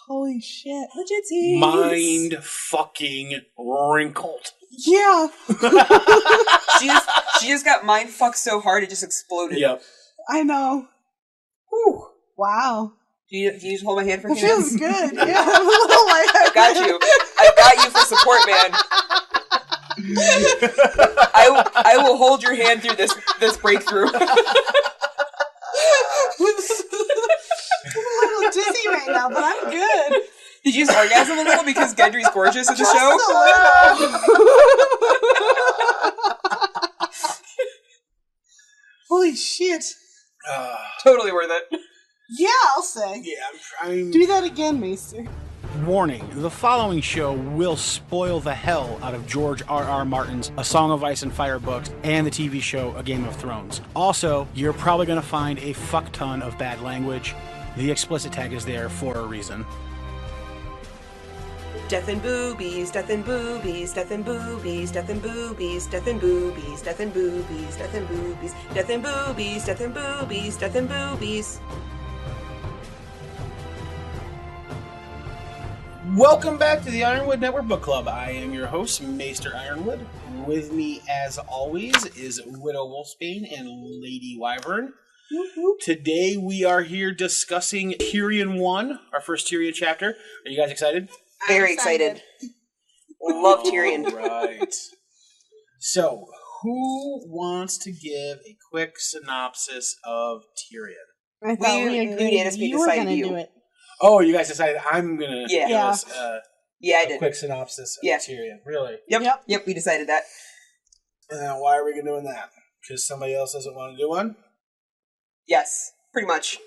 Holy shit. Legit. Mind fucking wrinkled. Yeah. She just got mind fucked so hard it just exploded. Yep. I know. Whew. Wow. Do you just hold my hand for It hands? feels good. Yeah. I got you. I got you for support, man. I will hold your hand through this breakthrough. I'm a little dizzy right now, but I'm good. Did you just orgasm a little because Gendry's gorgeous in the show? Holy shit. Totally worth it. Yeah, I'll say. Yeah, I'm Do that again, Maester. Warning, the following show will spoil the hell out of George R.R. Martin's A Song of Ice and Fire books and the TV show A Game of Thrones. Also, you're probably going to find a fuck ton of bad language. The explicit tag is there for a reason. Death and boobies, death and boobies, death and boobies, death and boobies, death and boobies, death and boobies, death and boobies, death and boobies, death and boobies, death and boobies. Welcome back to the Ironwood Network Book Club. I am your host, Maester Ironwood. With me, as always, is Widow Wolfsbane and Lady Wyvern. Today we are here discussing Tyrion 1, our first Tyrion chapter. Are you guys excited? Very excited. Love Tyrion. Right. So, who wants to give a quick synopsis of Tyrion? I thought we agreed you were going to do it. Oh, you guys decided I'm going to give us I a did. quick synopsis of Tyrion. Really? Yep, we decided that. And why are we doing that? Because somebody else doesn't want to do one? Yes, pretty much.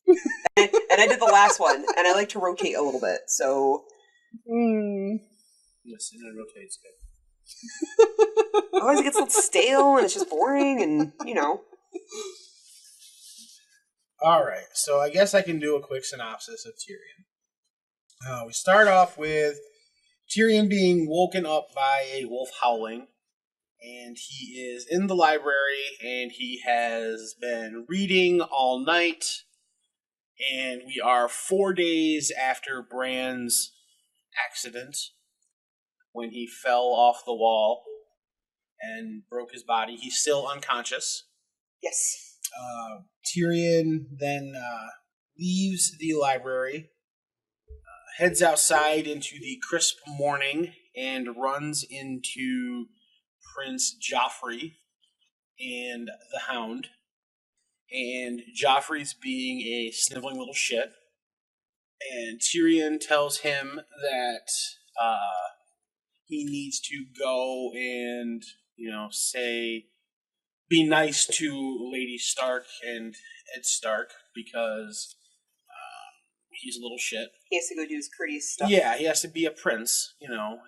and I did the last one, and I like to rotate a little bit, so... Yes, and it rotates good. Otherwise it gets a little stale, and it's just boring, and, you know... Alright, so I guess I can do a quick synopsis of Tyrion. We start off with Tyrion being woken up by a wolf howling, and he is in the library, and he has been reading all night, and we are 4 days after Bran's accident, when he fell off the wall and broke his body. He's still unconscious. Yes. Tyrion then leaves the library, heads outside into the crisp morning, and runs into Prince Joffrey and the Hound. And Joffrey's being a sniveling little shit. And Tyrion tells him that he needs to go and, be nice to Lady Stark and Ed Stark because he's a little shit. He has to go do his courteous stuff. Yeah, he has to be a prince,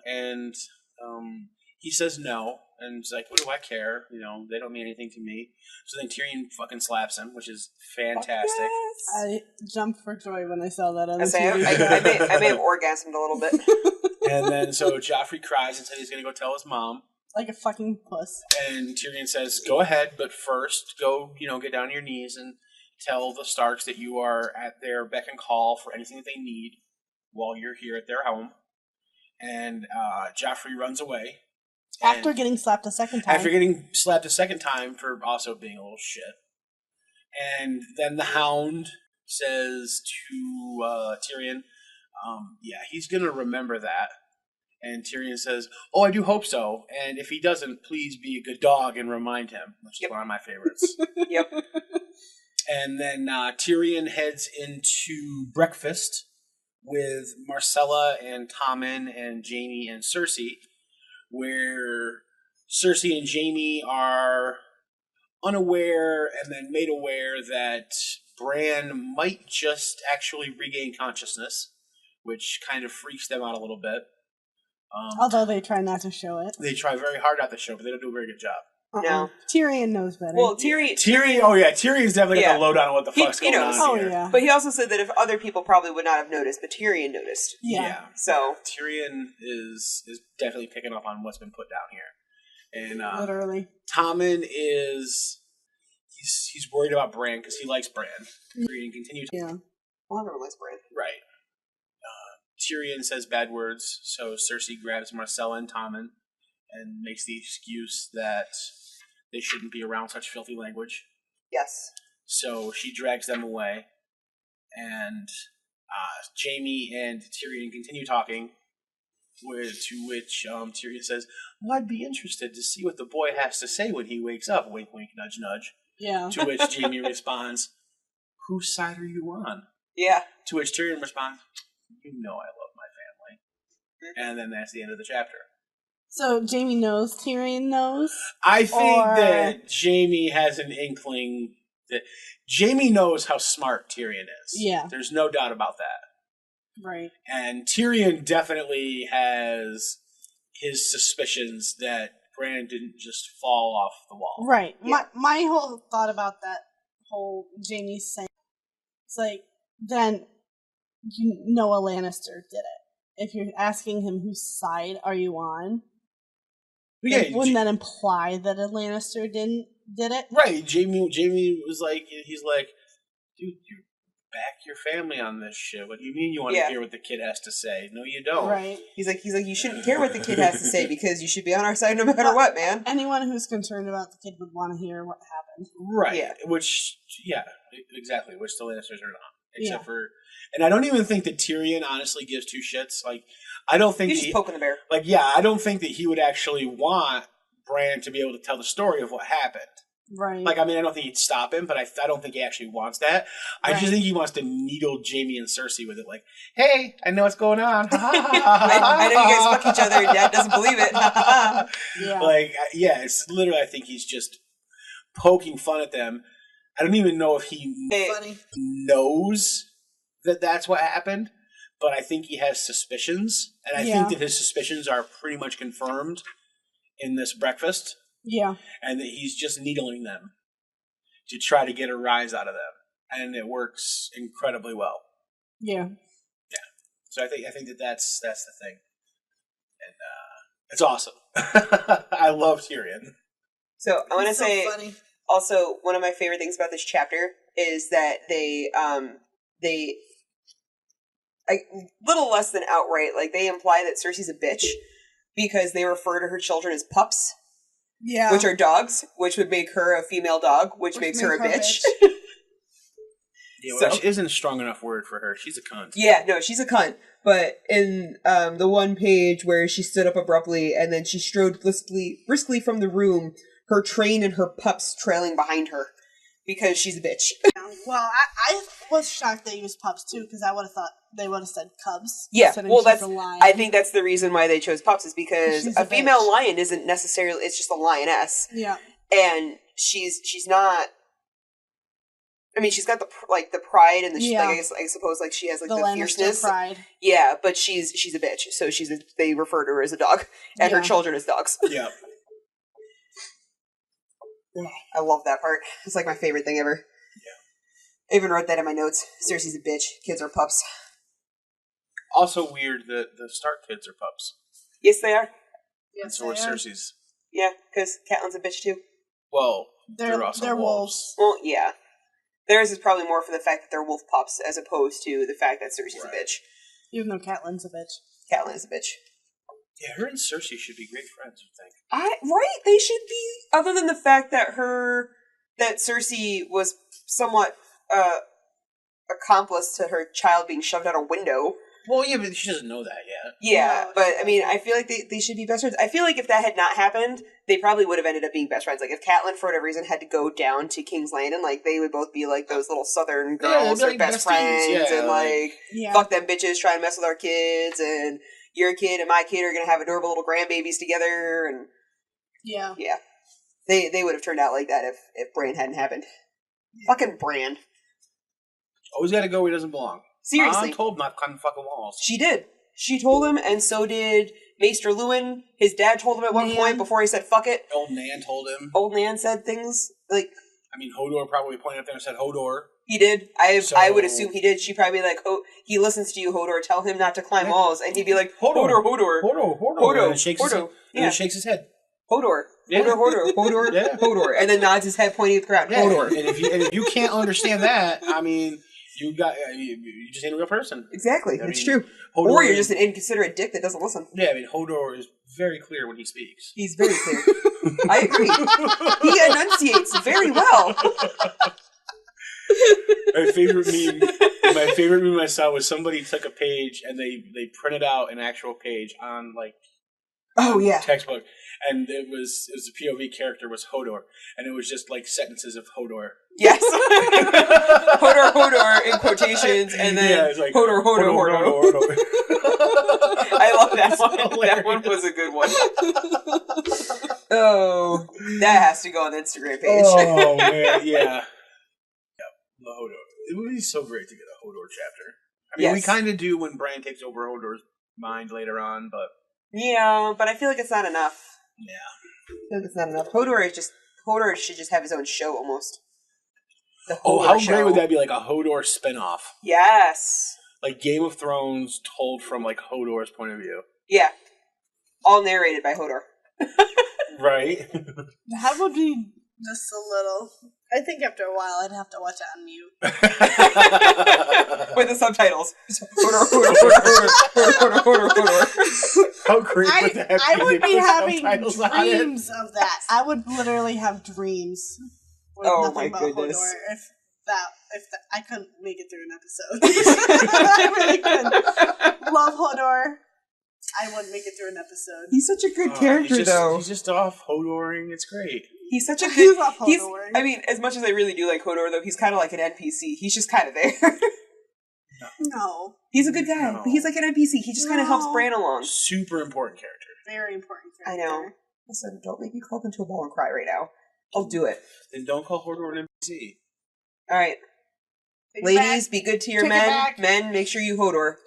and he says no, and he's like, what do I care? They don't mean anything to me. So then Tyrion fucking slaps him, which is fantastic. Yes. I jumped for joy when I saw that on the TV. I may have orgasmed a little bit. And then so Joffrey cries and says he's going to go tell his mom. Like a fucking puss. And Tyrion says, go ahead, but first go, get down on your knees and tell the Starks that you are at their beck and call for anything that they need while you're here at their home. And Joffrey runs away. After getting slapped a second time. After getting slapped a second time for also being a little shit. And then the Hound says to Tyrion, he's going to remember that. And Tyrion says, oh, I do hope so. And if he doesn't, please be a good dog and remind him, which is one of my favorites. Yep. And then Tyrion heads into breakfast with Marcella and Tommen and Jamie and Cersei, where Cersei and Jamie are unaware and then made aware that Bran might just actually regain consciousness, which kind of freaks them out a little bit. Although they try not to show it. They try very hard not to show, but they don't do a very good job. No. Tyrion knows better. Well, Tyrion's definitely got the lowdown on what the fuck's going on here. Oh, yeah. But he also said that if other people probably would not have noticed, but Tyrion noticed. Yeah. So Tyrion is definitely picking up on what's been put down here. And literally. Tommen is he's worried about Bran because he likes Bran. Tyrion continues. Yeah. Well, everyone likes Bran. Right. Tyrion says bad words, so Cersei grabs Marcella and Tommen and makes the excuse that they shouldn't be around such filthy language. Yes. So she drags them away, and Jamie and Tyrion continue talking, to which Tyrion says, well, I'd be interested to see what the boy has to say when he wakes up. Wink, wink, nudge, nudge. Yeah. To which Jamie responds, whose side are you on? Yeah. To which Tyrion responds, you know I love my family. And then that's the end of the chapter. So Jamie knows Tyrion knows? I think that Jamie has an inkling that Jamie knows how smart Tyrion is. Yeah. There's no doubt about that. Right. And Tyrion definitely has his suspicions that Bran didn't just fall off the wall. Right. Yeah. My whole thought about that whole Jamie saying, it's like, then Noah Lannister did it. If you're asking him whose side are you on, wouldn't that imply that a Lannister did it? Right. Jamie was like, he's like, dude, you back your family on this shit. What do you mean you want to hear what the kid has to say? No, you don't. Right. He's like, you shouldn't care what the kid has to say because you should be on our side no matter what, man. Anyone who's concerned about the kid would want to hear what happened. Right. Yeah. Which, exactly. Which the Lannisters are not. Except for, and I don't even think that Tyrion honestly gives two shits. Like, I don't think he's just poking the bear. Like, yeah, I don't think that he would actually want Bran to be able to tell the story of what happened. Right. Like, I mean, I don't think he'd stop him, but I don't think he actually wants that. I just think he wants to needle Jamie and Cersei with it. Like, hey, I know what's going on. I know you guys fuck each other and Dad doesn't believe it. Yeah. Like, yeah, it's literally, I think he's just poking fun at them. I don't even know if he knows that that's what happened, but I think he has suspicions, and I think that his suspicions are pretty much confirmed in this breakfast. Yeah. And that he's just needling them to try to get a rise out of them, and it works incredibly well. Yeah. Yeah. So I think that's the thing, and it's awesome. I love Tyrion. So I want to say. Funny. Also, one of my favorite things about this chapter is that they little less than outright, like, they imply that Cersei's a bitch because they refer to her children as pups, which are dogs, which would make her a female dog, which makes her a bitch. Yeah, well, which isn't a strong enough word for her. She's a cunt. Yeah, no, she's a cunt. But in the one page where she stood up abruptly and then she strode briskly from the room, her train and her pups trailing behind her because she's a bitch. Well, I was shocked they used pups too because I would have thought they would have said cubs. Yeah, well, that's a lion. I think that's the reason why they chose pups is because she's a female bitch. lion isn't necessarily, it's just a lioness. Yeah, and she's not. I mean, she's got the pride and the I suppose like she has like the fierceness. Pride. Yeah, but she's a bitch, so they refer to her as a dog and her children as dogs. Yeah. I love that part. It's like my favorite thing ever. Yeah. I even wrote that in my notes. Cersei's a bitch. Kids are pups. Also weird that the Stark kids are pups. Yes, they are. Yes, and so are Cersei's. Yeah, because Catelyn's a bitch too. Well, they're also wolves. Well, yeah. Theirs is probably more for the fact that they're wolf pups as opposed to the fact that Cersei's a bitch. Even though Catelyn's a bitch. Catelyn's a bitch. Yeah, her and Cersei should be great friends, you think? Right, they should be. Other than the fact that Cersei was somewhat accomplice to her child being shoved out a window. Well, yeah, but she doesn't know that yet. Yeah, but I mean, I feel like they should be best friends. I feel like if that had not happened, they probably would have ended up being best friends. Like if Catelyn, for whatever reason, had to go down to King's Landing, like they would both be like those little Southern girls, like best friends, and fuck them bitches trying to mess with our kids, and your kid and my kid are gonna have adorable little grandbabies together, and yeah, they would have turned out like that if Bran hadn't happened. Yeah. Fucking Bran. Always got to go where he doesn't belong. Seriously. Mom told him not to climb fucking walls. She did. She told him, and so did Maester Lewin. His dad told him at one point before he said, fuck it. Old Nan told him. Old Nan said things like... I mean, Hodor probably pointed up there and said, Hodor. He did. I would assume he did. She probably like, he listens to you, Hodor. Tell him not to climb walls. And he'd be like, Hodor. And he shakes his head. Hodor. Yeah. Hodor. Yeah. Hodor. And then nods his head pointing at the ground. Yeah. Hodor. And if you can't understand that, I mean... You just ain't a real person. Exactly, it's true. Hodor Or you're just an inconsiderate dick that doesn't listen. Yeah, I mean, Hodor is very clear when he speaks. He's very clear. I agree. He enunciates very well. My favorite meme I saw was somebody took a page and they printed out an actual page on like textbook, and it was a POV character was Hodor, and it was just like sentences of Hodor. Yes. Hodor in quotations, and then it's like, Hodor. I love that one. Hilarious. That one was a good one. Oh, that has to go on the Instagram page. Oh man, yeah. The Hodor. It would be so great to get a Hodor chapter. I mean, we kind of do when Bran takes over Hodor's mind later on, but yeah, but I feel like it's not enough. Yeah, I feel like it's not enough. Hodor should just have his own show almost. The Hodor how show. Great would that be? Like a Hodor spinoff. Yes. Like Game of Thrones told from like Hodor's point of view. Yeah. All narrated by Hodor. Right. That would be just a little. I think after a while I'd have to watch it on mute. With the subtitles. Hodor. How great would that be? I would be having dreams of that. I would literally have dreams. Oh my goodness! Hodor if I couldn't make it through an episode, I really could. Love Hodor. I wouldn't make it through an episode. He's such a good character, though. He's just off Hodoring. It's great. He's such a good. I mean, as much as I really do like Hodor, though, he's kind of like an NPC. He's just kind of there. No, he's a good guy, but he's like an NPC. He just kind of helps Bran along. Super important character. Very important character. I know. Listen, don't make me crawl into a ball and cry right now. I'll do it. Then don't call Hodor an NPC. All right. Ladies, be good to your men. Men, make sure you Hodor.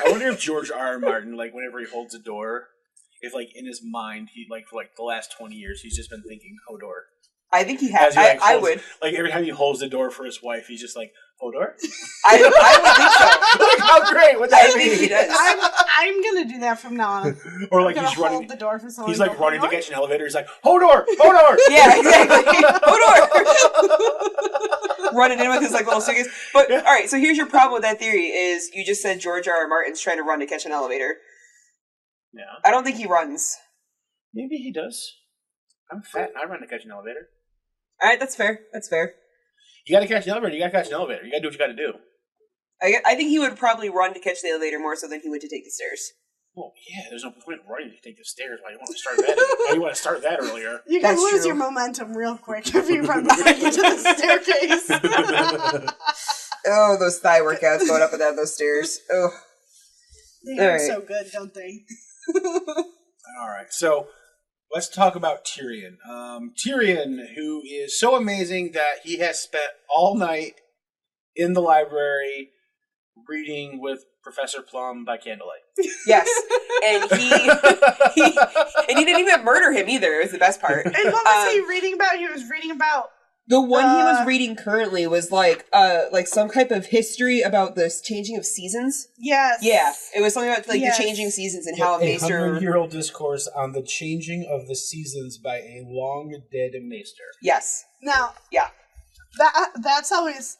I wonder if George R. Martin, like, whenever he holds a door, if, like, in his mind, he, like, for, like, the last 20 years, he's just been thinking Hodor. I think he has. I would. Like, every time he holds the door for his wife, he's just like, Hodor? I would think so. Like, how great would that be? I think he does. I'm going to do that from now on. Or, like, he's running. Hold the door for someone. He's, like, running to catch an elevator. He's like, Hodor! Hodor! Yeah, exactly. Hodor! Running in with his, like, little suitcase. But, all right, so here's your problem with that theory is you just said George R. R. Martin's trying to run to catch an elevator. Yeah. I don't think he runs. Maybe he does. I'm fat and I run to catch an elevator. All right, that's fair. That's fair. You gotta catch an elevator. You gotta catch an elevator. You gotta do what you gotta do. I think he would probably run to catch the elevator more so than he would to take the stairs. Well, yeah, there's no point in running to take the stairs. Why do you want to start that? Why do you want to start that earlier? You can lose your momentum real quick if you run behind into the staircase. Oh, those thigh workouts going up and down those stairs. Oh, they are so good, don't they? All right, so let's talk about Tyrion. Tyrion, who is so amazing that he has spent all night in the library reading with Professor Plum by candlelight. Yes, and he didn't even murder him either. It was the best part. And what was he reading about? He was reading about the one he was reading currently was like some type of history about the changing of seasons. Yes. Yeah, it was something about the changing seasons and how a Maester 100-year-old discourse on the changing of the seasons by a long dead Maester. Yes. Now, that's always.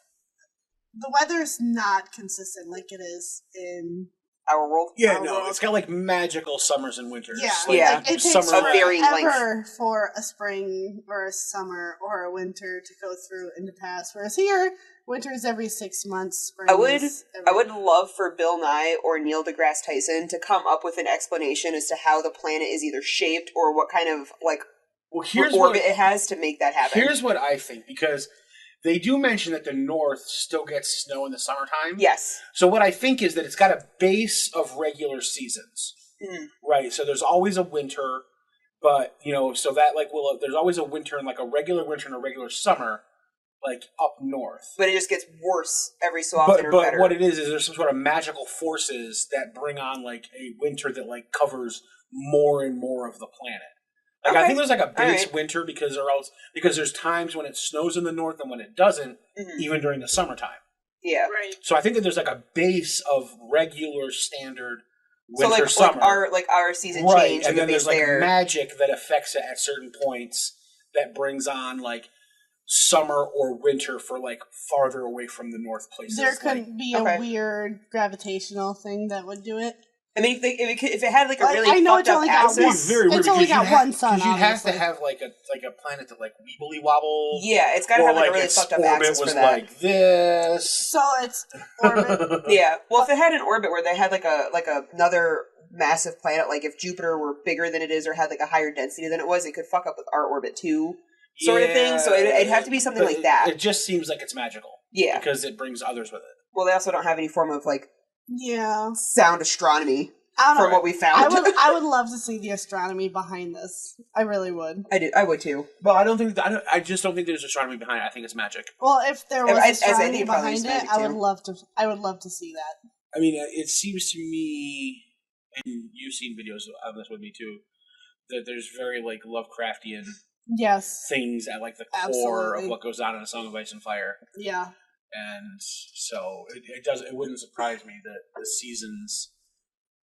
The weather's not consistent like it is in our world. Yeah, it's got like magical summers and winters. Yeah, like, it takes forever for a spring or a summer or a winter to go through and to pass. Whereas here, winter is every 6 months. Spring I would love for Bill Nye or Neil deGrasse Tyson to come up with an explanation as to how the planet is either shaped or what kind of orbit it has to make that happen. Here's what I think, because they do mention that the north still gets snow in the summertime. Yes. So what I think is that it's got a base of regular seasons. Mm. Right. So there's always a winter, but, so that, there's always a winter and, a regular winter and a regular summer, up north. But it just gets worse every so often But better. what it is there's some sort of magical forces that bring on, a winter that, covers more and more of the planet. I think there's a base winter because there's times when it snows in the north and when it doesn't, even during the summertime. Yeah. Right. So I think that there's a base of regular standard winter, summer. Our season right. change. And then there's like magic that affects it at certain points that brings on like summer or winter for like farther away from the north places. There couldn't be a weird gravitational thing that would do it. I mean, if it had like a really I know fucked up axis, it's only got one sun. Because you'd have to have like a planet that like weebly wobble. Yeah, it's got to have like a really fucked up axis for that. Like this. So it's orbit. Yeah. Well, if it had an orbit where they had like another massive planet, like if Jupiter were bigger than it is or had like a higher density than it was, it could fuck up with our orbit too, sort of thing. So it'd have to be something like that. It just seems like it's magical. Yeah. Because it brings others with it. Well, they also don't have any form of like sound astronomy from what we found. I would love to see the astronomy behind this. I really would. I would too. Well, I just don't think there's astronomy behind it. I think it's magic. Well, if there was astronomy behind it, I would love to see that. I mean, it seems to me, and you've seen videos of this with me too, that there's very like Lovecraftian things at like the core of what goes on in A Song of Ice and Fire. Yeah. And so it wouldn't surprise me that the seasons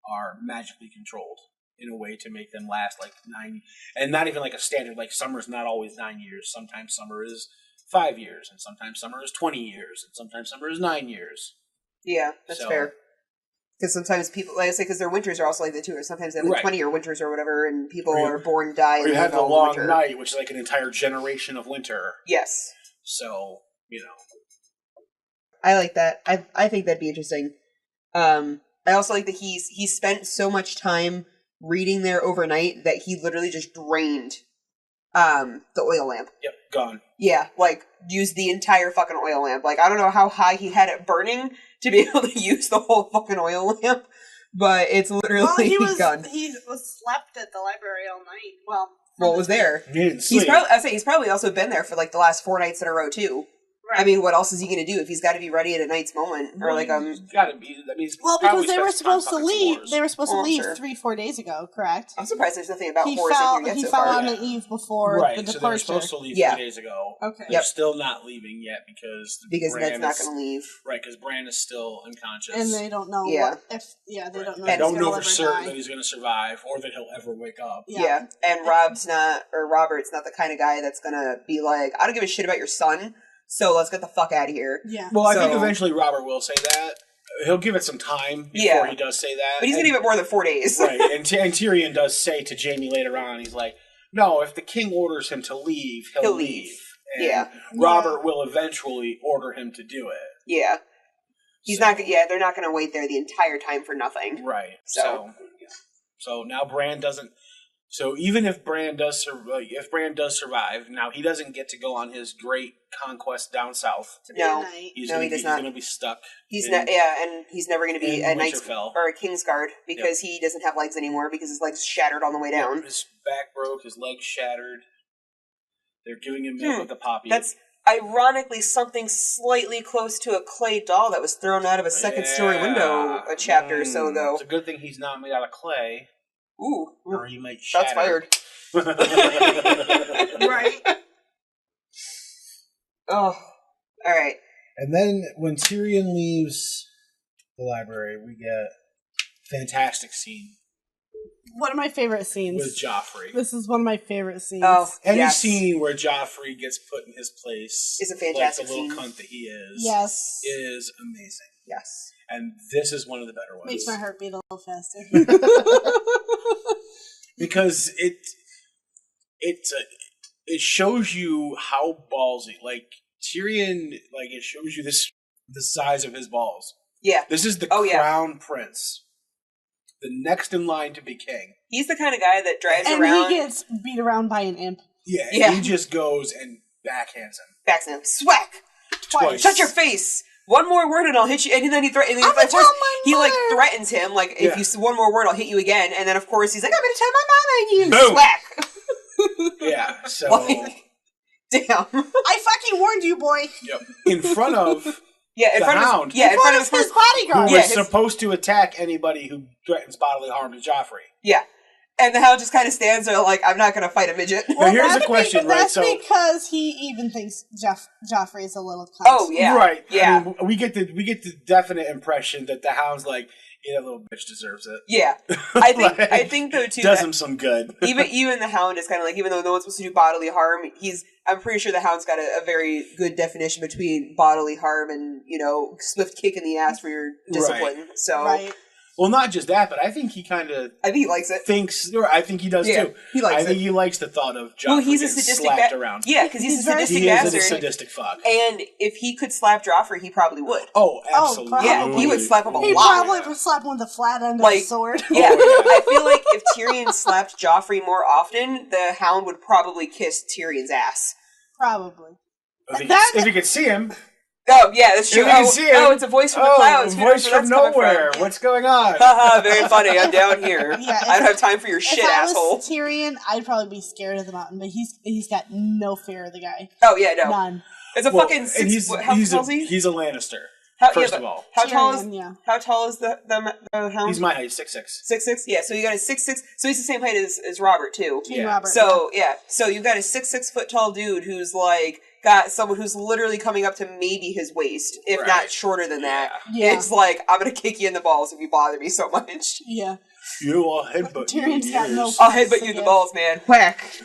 are magically controlled in a way to make them last like 9, and not even like a standard, like summer's not always 9 years. Sometimes summer is 5 years, and sometimes summer is 20 years, and sometimes summer is 9 years. Yeah, that's fair. Because sometimes people, like I say, because their winters are also like that too, or sometimes they have like 20-year winters or whatever, and people are born, die, and you have the long night, which is like an entire generation of winter. Yes. So, you know. I like that. I think that'd be interesting. I also like that he spent so much time reading there overnight that he literally just drained the oil lamp. Yep, gone. Yeah, like used the entire fucking oil lamp. Like I don't know how high he had it burning to be able to use the whole fucking oil lamp, but it's literally gone. He slept at the library all night. Well, it was there. He didn't sleep. He's probably also been there for like the last 4 nights in a row too. Right. I mean, what else is he going to do if he's got to be ready at a night's moment? Or like he's got to be. I mean, because they were supposed to leave. They were supposed to leave 3-4 days ago. Correct. I'm surprised there's nothing about He fell on the eve before the departure. So they were supposed to leave 3 days ago. Okay. They're still not leaving yet because Ned's not going to leave. Right, because Bran is still unconscious, and they don't know. Yeah. They don't know. They don't know for certain that he's going to survive or that he'll ever wake up. Yeah. And Robert's not the kind of guy that's going to be like, I don't give a shit about your son. So let's get the fuck out of here. Yeah. Well, I think eventually Robert will say that. He'll give it some time before he does say that. But he's going to give it more than 4 days. Right. And Tyrion does say to Jamie later on, he's like, no, if the king orders him to leave, he'll leave. And Robert will eventually order him to do it. Yeah. He's not. Yeah, they're not going to wait there the entire time for nothing. Right. So now Bran doesn't. So even if Bran does survive, now he doesn't get to go on his great conquest down south. No, he's going to be stuck. And he's never going to be a Knight's or a Kingsguard because he doesn't have legs anymore because his legs shattered on the way down. His back broke, his legs shattered. They're giving him milk with the poppy. That's ironically something slightly close to a clay doll that was thrown out of a second-story window a chapter or so ago. It's a good thing he's not made out of clay. Ooh. Or he might shatter. That's fired. Right. Oh. Alright. And then when Tyrion leaves the library, we get a fantastic scene. One of my favorite scenes. With Joffrey. This is one of my favorite scenes. Oh, Any scene where Joffrey gets put in his place is a fantastic like the little scene. Cunt that he is. Yes. Is amazing. Yes. And this is one of the better ones. Makes my heart beat a little faster. Because it shows you how ballsy, like Tyrion, like it shows you the size of his balls. Yeah. This is the crown prince, the next in line to be king. He's the kind of guy that drives around. And he gets beat around by an imp. Yeah. He just goes and backhands him. Backs him. Swack! Twice. Shut your face! One more word and I'll hit you. And then he threatens. He like threatens him. Like if you one more word, I'll hit you again. And then of course he's like, I'm going to tell my mama and you. Swack. Yeah. So damn. I fucking warned you, boy. Yep. In front of in front Hound. Of in front of his bodyguard. Who was supposed to attack anybody who threatens bodily harm to Joffrey. Yeah. And the Hound just kind of stands there like, I'm not going to fight a midget. Well, here's the question, right? That's because he even thinks Joffrey's a little cunt. Oh, yeah. Right. Yeah. I mean, we get the definite impression that the Hound's like, Yeah, that little bitch deserves it. Yeah. I think though too does him some good. even the Hound is kind of like, even though no one's supposed to do bodily harm, I'm pretty sure the Hound's got a very good definition between bodily harm and, swift kick in the ass for your discipline. Right. So Right. Well, not just that, but I think he kind of... I think he likes it. I think he does too. He likes it. I think he likes the thought of Joffrey he's a getting sadistic slapped around. Yeah, because he's a sadistic He bastard. is a sadistic fuck. And if he could slap Joffrey, he probably would. Oh, absolutely. probably. Yeah, he would slap him a He'd lot. probably slap him with the flat end of Like, the sword. Yeah, Oh, yeah. I feel like if Tyrion slapped Joffrey more often, the Hound would probably kiss Tyrion's ass. Probably. If he could see him. Oh, yeah, that's true. If we can see it. It's a voice from the clouds. A Who knows voice where from that's coming nowhere. from? What's going on? Haha, very funny. I'm down here. Yeah, I don't have time for your shit, If I asshole. was Tyrion, I'd probably be scared of the mountain, but he's got no fear of the guy. Oh, yeah, no. None. It's a fucking six... And he's tall is he? He's a Lannister. First of all. How tall is... Tyrion, yeah. How tall is the Hound? He's my height, 6'6". 6'6"? Yeah, so you got a 6'6". So he's the same height as Robert, too. King Yeah. Robert. So, yeah. So you've got a 6'6" foot tall dude who's like... got someone who's literally coming up to maybe his waist, if Right. not shorter than that. Yeah. It's like, I'm gonna kick you in the balls if you bother me so much. Yeah. You will headbutt you. Tyrion's got no... I'll headbutt you in the balls, man. Whack.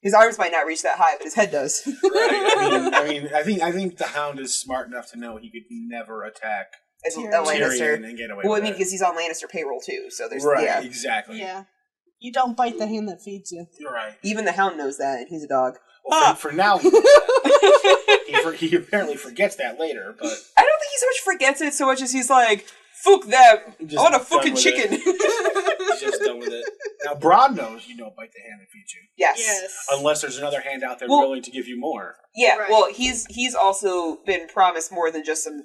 His arms might not reach that high, but his head does. Right. I think the Hound is smart enough to know he could never attack As a Tyrion. Lannister. Tyrion and get away Well, I with mean, it. because he's on Lannister payroll too, so there's Right, yeah. exactly. Yeah. You don't bite the hand that feeds you. You're right. Even the Hound knows that, and he's a dog. Well, for now, he knows that. he apparently forgets that later, but I don't think he so much forgets it so much as he's like, "Fuck that! Just I want a done fucking with chicken." he's just done with it. Now, Bronn knows you don't bite the hand that feeds you, Yes. unless there's another hand out there Well- willing to give you more. Yeah. Right. Well, he's also been promised more than just some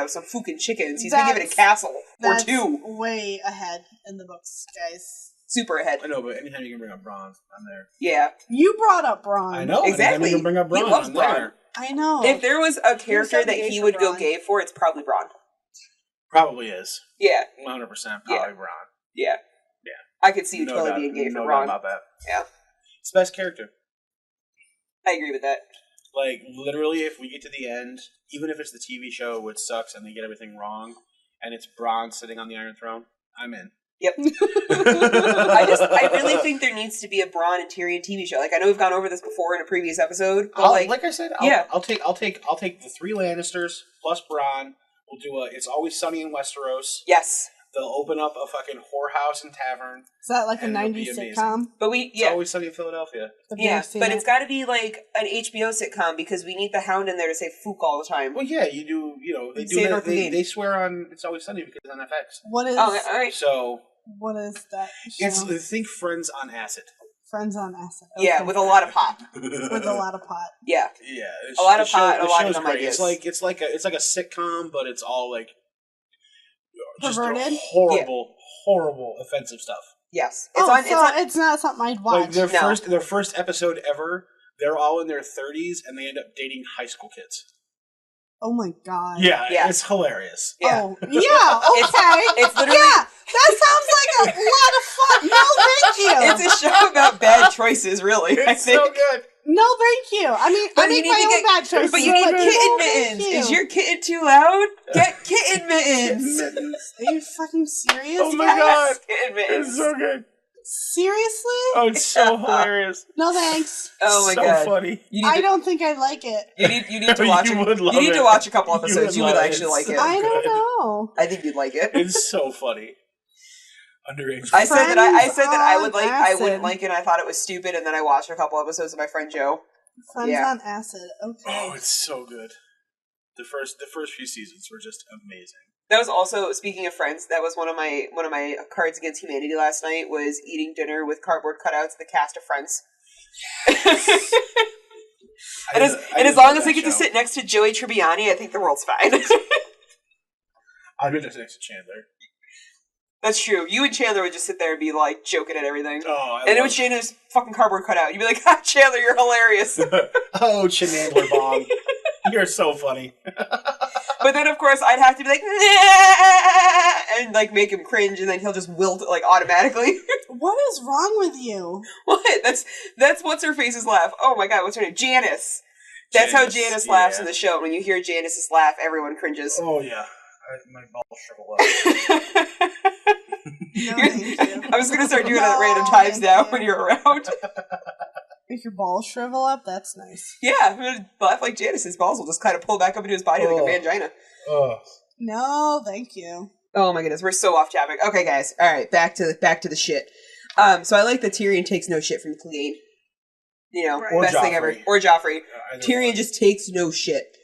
some fucking chickens. He's been given a castle or That's two. way ahead in the books, guys. Super ahead. I know, but anytime you can bring up Bronn, I'm there. Yeah. You brought up Braun. I know. Exactly. Anytime you can bring up He Bronn, loves I'm Bronn. there. I know. If there was a character that gay he for would go Bronn. gay for, it's probably Bronn. Probably is. Yeah. 100% probably Yeah. Bronn. Yeah. Yeah. I could see you No totally doubt- being gay for no Bronn. doubt about that. Yeah. It's the best character. I agree with that. Like, literally, if we get to the end, even if it's the TV show, which sucks, and they get everything wrong, and it's Bronn sitting on the Iron Throne, I'm in. Yep. I really think there needs to be a Bronn and Tyrion TV show. Like, I know we've gone over this before in a previous episode, but like I said, I'll take the 3 Lannisters plus Bronn. We'll do It's Always Sunny in Westeros. yes. They'll open up a fucking whorehouse and tavern. Is that like a And it'll 90s be amazing. sitcom? But It's Always Sunny in Philadelphia. Have you Yeah, ever seen but it? it's got to be like an HBO sitcom because we need the Hound in there to say "fook" all the time. Well, yeah, you do. They Say it do. or forget. They swear on It's Always Sunny because it's on FX. What is Oh, all right. So what is that show? think Friends on acid. Friends on Acid. Yeah, Okay. with a lot of pop. With a lot of pot. Yeah, Yeah, A lot of the show- pot, a the lot of show's dumb great. ideas. It's like a sitcom, but it's all like just Perverted? horrible, offensive stuff. yes. It's not something I'd watch. Like No. their first episode ever, they're all in their 30s and they end up dating high school kids. Oh my god. Yeah, Yeah. it's hilarious. Yeah. Oh, yeah, okay. It's literally- Yeah, that sounds like a lot of fun. No, thank you. It's a show about bad choices, really. I It's think. so good. No, thank you. I mean, But I you make need my to own get- bad choices. But you need no, kitten thank mittens. you. Is your kitten too loud? Get kitten mittens. Are you fucking serious? Oh my guys? god. Kitten mittens. It's so good. Seriously? Oh, it's so hilarious. No, thanks. Oh my so god. funny. You I need to, don't think I like it. you need to watch You would love You need to it. watch a couple You episodes. You would love it. actually like It's it. so I don't good. know. I think you'd like it. It's so funny. Underage. I said that I Friends would on like I wouldn't acid. like it and I thought it was stupid and then I watched a couple episodes with my friend Joe. Friends Yeah. on Acid. Okay. Oh, it's so good. The first few seasons were just amazing. That was also, speaking of Friends, that was one of my Cards Against Humanity last night was eating dinner with cardboard cutouts of the cast of Friends. And as long as I get to sit next to Joey Tribbiani, I think the world's fine. I'd be just next to Chandler. That's true. You and Chandler would just sit there and be like joking at everything. Oh, And it was Chandler's fucking cardboard cutout. You'd be like, "Ah, Chandler, you're hilarious." Oh, Chandler Bong. You're so funny. But then, of course, I'd have to be like, "Nah," and like make him cringe, and then he'll just wilt like automatically. What is wrong with you? What? That's what's her face's laugh. Oh my god, what's her name? Janice. That's how Janice laughs in the show. When you hear Janice's laugh, everyone cringes. Oh, yeah. My balls shrivel up. No, thank you. I was going to start doing that at random times now when you're around. Make your balls shrivel up? That's nice. Yeah, I'm going to laugh like Janice. His balls will just kind of pull back up into his body like a mangina. No, thank you. Oh my goodness, we're so off topic. Okay, guys. All right, back to the shit. So I like that Tyrion takes no shit from Clegane. You know, or best Joffrey. thing ever. Or Joffrey. Tyrion One. just takes no shit.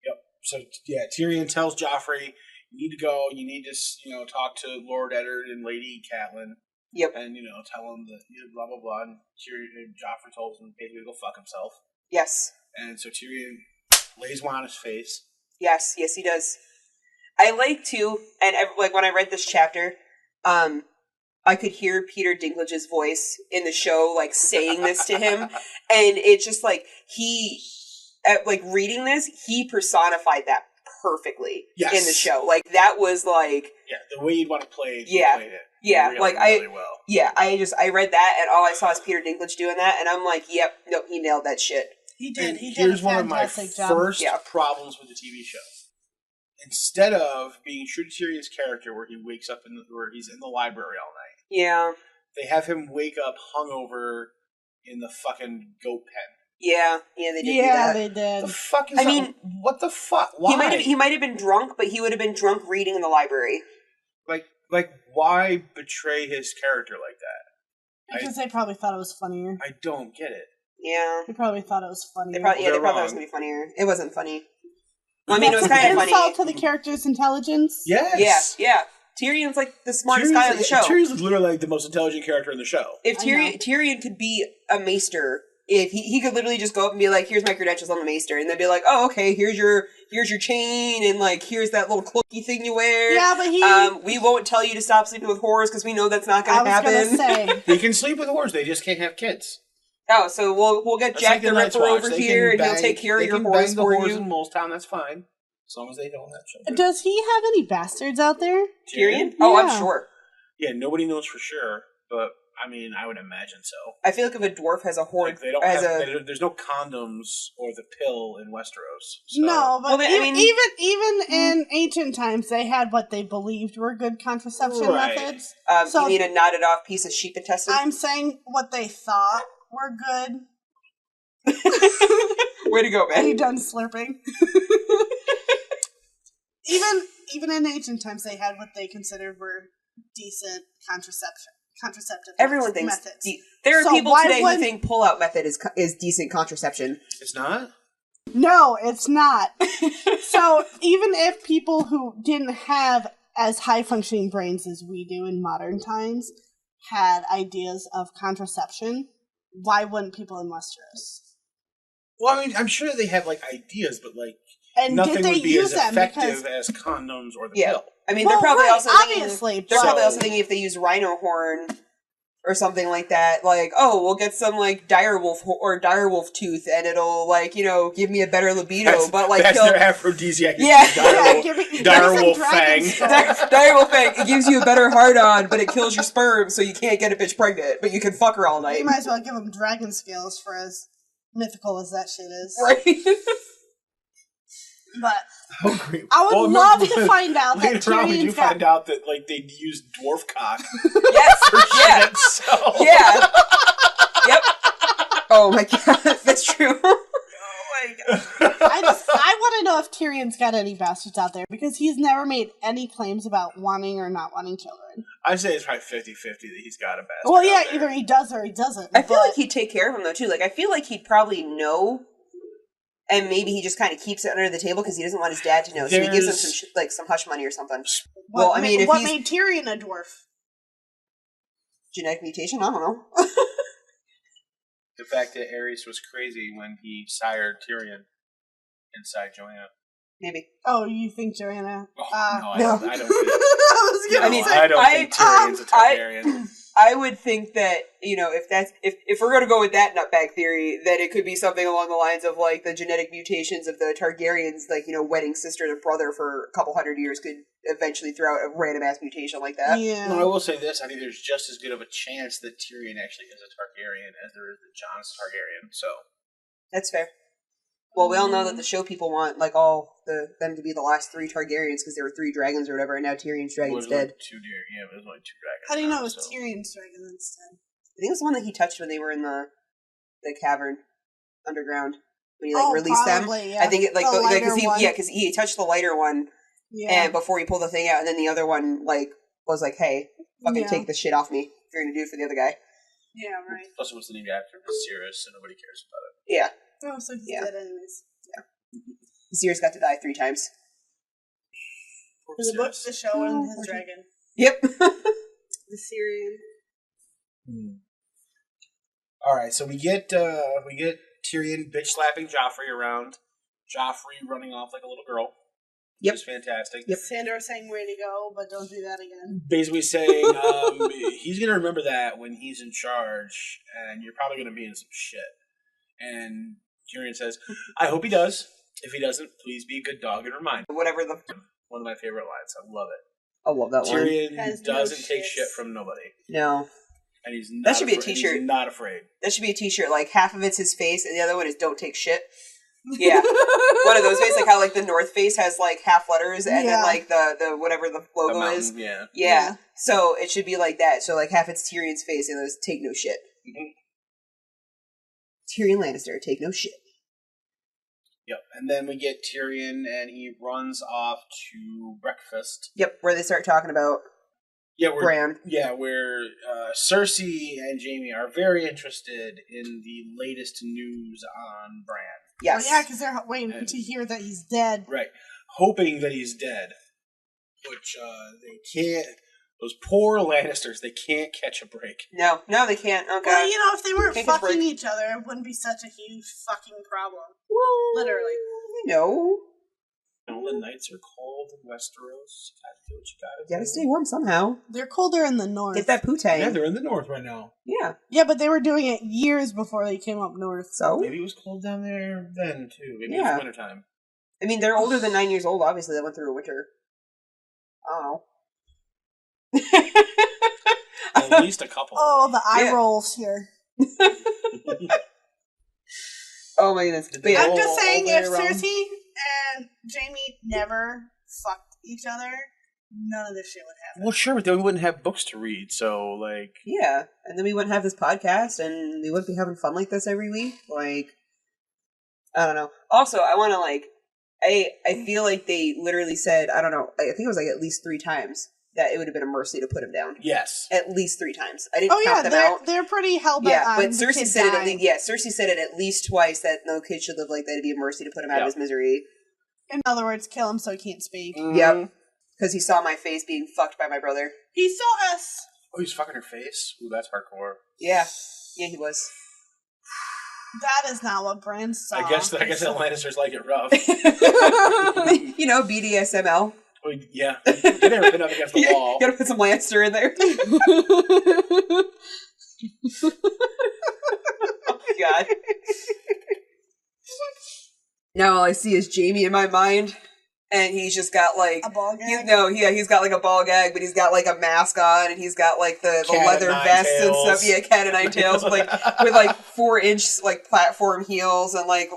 Yep. So yeah, Tyrion tells Joffrey, "You need to go. You need to, talk to Lord Eddard and Lady Catelyn." Yep. And tell him that blah blah blah. And Joffrey tells him basically to go fuck himself. Yes. And so Tyrion lays one on his face. Yes, he does. I like too, and like when I read this chapter, I could hear Peter Dinklage's voice in the show, like saying this to him, and it's just like reading this, he personified that perfectly in the show. Like that was like the way you'd want to play it. Yeah, played it yeah, really, really well. Yeah, I read that, and all I saw is Peter Dinklage doing that, and I'm like, yep, nope, he nailed that shit. He did. And he did here's a one of my fantastic job. first problems with the TV show. Instead of being true to Tyrion's character, where he wakes up where he's in the library all night, they have him wake up hungover in the fucking goat pen. Yeah, they did. Yeah, do that. they did. The fuck is that? Mean, what the fuck? Why? He might have been drunk, but he would have been drunk reading in the library. Like, why betray his character like that? Because they probably thought it was funnier. I don't get it. Yeah, they probably thought it was funnier. They probably thought it was going to be funnier. It wasn't funny. Well, I mean, it was kind of funny. Insult to the character's intelligence. Yes. Yeah. Tyrion's like the smartest guy on the show. Tyrion's literally like the most intelligent character in the show. If Tyrion could be a maester, if he could literally just go up and be like, "Here's my credentials, I'm a maester," and they'd be like, "Oh, okay, here's your chain, and like here's that little cloaky thing you wear." Yeah, but we won't tell you to stop sleeping with whores because we know that's not going to happen. I was going to say they can sleep with whores, they just can't have kids. Oh, so we'll get Jack the Ripper over here, and he'll take care of your whores for you. In Molestown, that's fine. As long as they don't have children. Does he have any bastards out there? Tyrion? Oh, I'm sure. Yeah, nobody knows for sure, but I mean, I would imagine so. I feel like if a dwarf has a horde, there's no condoms or the pill in Westeros. So. No, but even in ancient times, they had what they believed were good contraception methods. So you mean a knotted off piece of sheep intestine? I'm saying what they thought were good. Way to go, man! Are you done slurping? Even in ancient times, they had what they considered were decent contraceptive Everyone thinks methods. There are people today who think pull-out method is decent contraception. It's not? No, it's not. So even if people who didn't have as high-functioning brains as we do in modern times had ideas of contraception, why wouldn't people in Westeros? Well, I mean, I'm sure they have, like, ideas, but, like, and nothing did they would be use as effective as condoms or the pill. I mean, they're probably also thinking if they use rhino horn or something like that, like, oh, we'll get some, like, direwolf tooth, and it'll, like, give me a better libido, but, like, that's their aphrodisiac. Direwolf fang. Direwolf fang. It gives you a better hard-on, but it kills your sperm, so you can't get a bitch pregnant, but you can fuck her all night. You might as well give them dragon scales for as mythical as that shit is. Right? But I would love to find out that Tyrion's got... find out that like they use dwarf cock. Yes. Yeah. So. Yeah. Yep. Oh my god, that's true. Oh my god. I want to know if Tyrion's got any bastards out there because he's never made any claims about wanting or not wanting children. I'd say it's probably 50-50 that he's got a bastard. Well, yeah, either he does or he doesn't. I feel like he'd take care of him though too. Like I feel like he'd probably know. And maybe he just kind of keeps it under the table because he doesn't want his dad to know. So he gives him some hush money or something. What made Tyrion a dwarf? Genetic mutation? I don't know. The fact that Aerys was crazy when he sired Tyrion inside Joanna. Maybe. Oh, you think Joanna? No, I don't think. I don't think Tyrion's a Targaryen. I would think that, if we're going to go with that nutbag theory, that it could be something along the lines of, like, the genetic mutations of the Targaryens, like, wedding sister and brother for a couple hundred years could eventually throw out a random-ass mutation like that. Yeah. No, I will say this. I think there's just as good of a chance that Tyrion actually is a Targaryen as there is that Jon's Targaryen, so. That's fair. Well, we all know that the show people want like all them to be the last 3 Targaryens because there were 3 dragons or whatever, and now Tyrion's dragon's dead. Like 2 deer. Yeah, but there's only 2 dragons. How do you know it was so. Tyrion's dragon instead? I think it was the one that he touched when they were in the cavern underground when he released probably, them. Yeah. I think it because he touched the lighter one, yeah. and before he pulled the thing out, and then the other one was like, "Hey, fucking take this shit off me! If you're gonna do it for the other guy." Yeah, right. Plus, it was the name after Viserys, so nobody cares about it. Yeah. Oh, so he's dead anyways. Yeah. Viserys got to die 3 times. For the book, the show, and his dragon. Yep. The Syrian. All right, so we get Tyrion bitch slapping Joffrey around. Joffrey running off like a little girl. Yep. Which is fantastic. Yep. Sandor saying way to go, but don't do that again. Basically saying he's going to remember that when he's in charge, and you're probably going to be in some shit. And Tyrion says, I hope he does. If he doesn't, please be a good dog and remind him. Whatever One of my favorite lines. I love it. I love that one. Tyrion doesn't take shit from nobody. No. And he's not that should be a t-shirt. He's not afraid. That should be a t-shirt. Like, half of it's his face, and the other one is don't take shit. Yeah. One of those faces, like how like the North Face has like half letters, and then like the whatever the logo is. Yeah. So it should be like that. So like half it's Tyrion's face, and those take no shit. Mm-hmm. Tyrion Lannister, take no shit. Yep. And then we get Tyrion, and he runs off to breakfast. Yep, where they start talking about Bran. Yeah, where Cersei and Jamie are very interested in the latest news on Bran. Yes. Well, yeah, because they're waiting to hear that he's dead. Right. Hoping that he's dead. Which they can't... Those poor Lannisters, they can't catch a break. No, they can't. Okay. Well, you know, if they weren't fucking each other, it wouldn't be such a huge fucking problem. Well, literally. No. The nights are cold in Westeros. You gotta do what you gotta stay warm somehow. They're colder in the north. Get that poutine. Yeah, they're in the north right now. Yeah. Yeah, but they were doing it years before they came up north. So? Maybe it was cold down there then, too. Maybe it's wintertime. I mean, they're older than 9 years old, obviously. They went through a winter. I don't know. At least a couple. Oh, the eye rolls here. Oh my goodness. I'm just saying, if Cersei and Jamie never fucked each other, none of this shit would happen. Well, sure, but then we wouldn't have books to read, so, like... Yeah, and then we wouldn't have this podcast, and we wouldn't be having fun like this every week. Like, I don't know. Also, I want to, like... I feel like they literally said, I don't know, I think it was like at least 3 times that it would have been a mercy to put him down. Yes. At least 3 times. I didn't count them out. They're pretty hell-bent on but Cersei said dying. Cersei said it at least twice that no kid should live like that. It'd be a mercy to put him out of his misery. In other words, kill him so he can't speak. Mm-hmm. Yep. Because he saw my face being fucked by my brother. He saw us. Oh, he's fucking her face? Ooh, that's hardcore. Yeah. Yeah, he was. That is not what Bran saw. I guess the Lannisters like it rough. You know, BDSML. Oh, yeah. You never been up against the wall. You gotta put some Lannister in there. Oh my god. Now all I see is Jamie in my mind. And he's just got like a ball gag. He's got like a ball gag, but he's got like a mask on, and he's got like the leather vest and stuff. Yeah, cat of 9 tails with like 4-inch like platform heels and like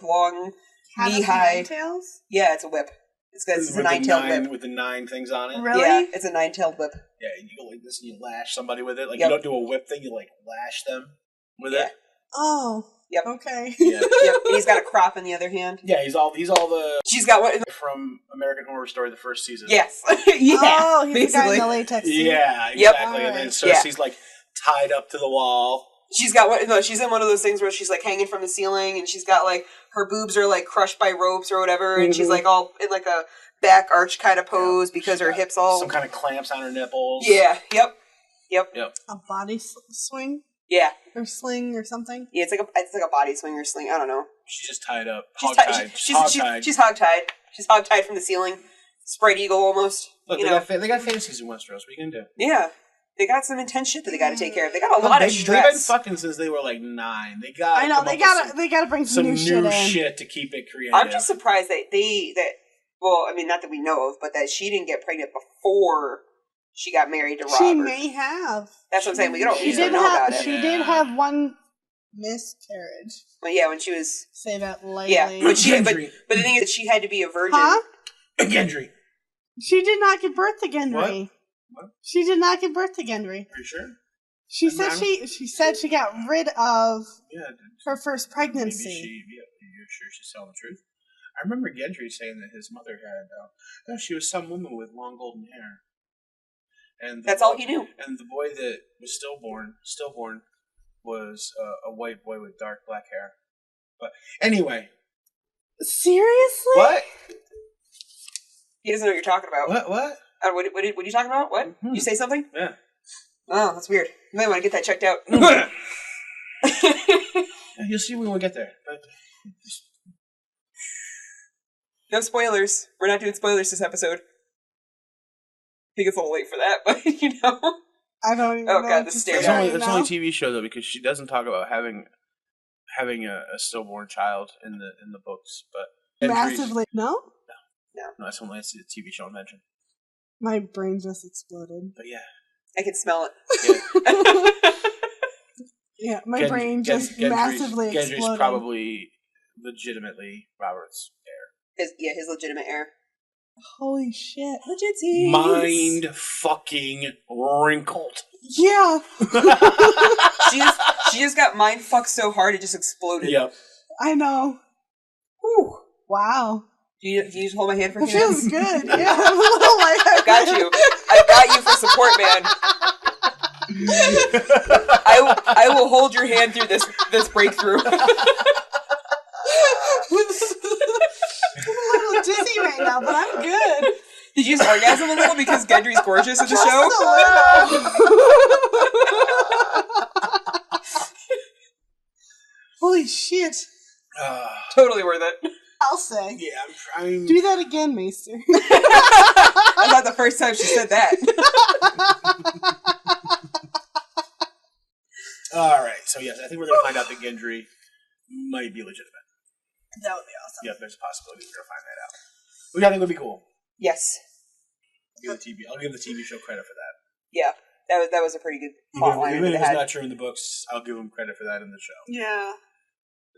long knee high tails. Yeah, it's a whip. It's a 9-tailed whip with the 9 things on it. Really? Yeah, it's a 9-tailed whip. Yeah, you go like this and you lash somebody with it. Like you don't do a whip thing, you like lash them with it. Oh. Yep. Okay. Yeah. Yep. And he's got a crop in the other hand. Yeah, he's all the. She's got what from American Horror Story, the first season. Yes. Yeah. Oh, he's basically. The guy in the latex suit. Yeah, exactly. Yep. And then Cersei's like tied up to the wall. She's got what? No, she's in one of those things where she's like hanging from the ceiling, and she's got like her boobs are like crushed by ropes or whatever, and she's like all in like a back arch kind of pose because her hips all some kind of clamps on her nipples. Yeah. Yep. A body swing. Yeah. Or sling or something. Yeah, it's like a body swing or sling. I don't know. She's just tied up. She's hogtied. She's hogtied. She's hogtied from the ceiling. Spread eagle almost. Look, they got fantasies in Westeros. What are you gonna do? Yeah. They got some intense shit that they got to take care of. They got a lot of stress. They've been fucking since they were like 9. They got. I know they gotta bring some new shit to keep it creative. I'm just surprised that well, I mean, not that we know of, but that she didn't get pregnant before she got married to Robert. She may have. That's what I'm saying. We don't know about it. She did have one Miscarriage. Well, yeah, when she was... Say that lightly. Yeah, but the thing is that she had to be a virgin. Huh? Gendry. She did not give birth to Gendry. What? She did not give birth to Gendry. Are you sure? She said she got rid of her first pregnancy. You're sure she's telling the truth? I remember Gendry saying that his mother had, she was some woman with long golden hair. And that's all he knew. And the boy that was stillborn was a white boy with dark black hair. But anyway. Seriously? What? He doesn't know what you're talking about. What? What are you talking about? What? Mm-hmm. Did you say something? Yeah. Oh, that's weird. You might want to get that checked out. You'll see when we get there. But... No spoilers. We're not doing spoilers this episode. I think it's a little late for that, but you know. I don't even know. Oh god, the stairs. It's only a TV show though, because she doesn't talk about having a stillborn child in the books, but massively no, that's only a TV show I mentioned. My brain just exploded. But yeah, I can smell it. Yeah, my brain just massively exploded. Gendry's probably legitimately Robert's heir. His legitimate heir. Holy shit. Legit. Mind fucking wrinkled. Yeah. she just got mind fucked so hard it just exploded. Yep. I know. Whew. Wow. Do you just hold my hand for a few few minutes? Feels good. Yeah. I'm a little like I got you for support, man. I will hold your hand through this breakthrough. I'm a little dizzy right now, but I'm good. Did you just orgasm a little because Gendry's gorgeous in the show? Holy shit. Totally worth it. I'll say. Yeah, I'm trying. Do that again, Maester. That's not the first time she said that. Alright, so yes, I think we're going to find out that Gendry might be legitimate. That would be awesome. Yep, there's a possibility we're going to find that out. Which I think would be cool. Yes. I'll give the TV show credit for that. Yeah, that was a pretty good plot line. Even if it's not true in the books, I'll give them credit for that in the show. Yeah.